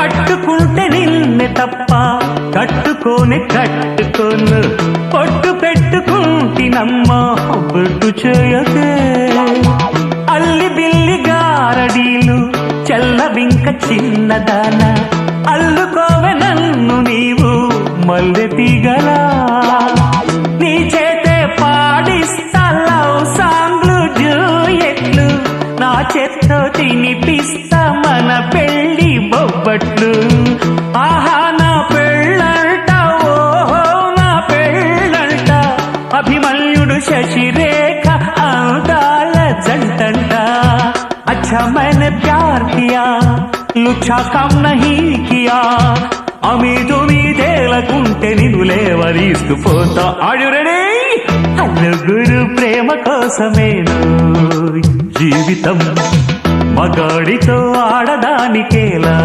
కట్టుకుంటే నిన్నే తప్ప కట్టుకోను పొట్టు పెట్టుకుంటినమ్మా బొట్టు చేయకే అల్లి బిల్లి గారడీలు చెల్లవింక చిన్నదాన అల్లుకోవె నన్ను నీవు మల్లె తీగలా నీ చేతే పాడిస్తా లవ్ సాంగ్లు జూయెట్లు నా చేత్తో తినిపిస్తా మన పెళ్లి బొబ్బట్లు ఆహా నా పెళ్ళంట ఓహో నా పెళ్ళంట అభిమన్యుడు శశిరేఖ అందాల జంటంట अच्छा मैंने प्यार किया लुच्छा काम नहीं किया అమీదుమీదేలకుంటే నిన్ను లేవరీసుకుపోతా ఆడు రెడీ అల్లుగురు ప్రేమ కోసమేను జీవితం మగాడితో ఆడదానికేలా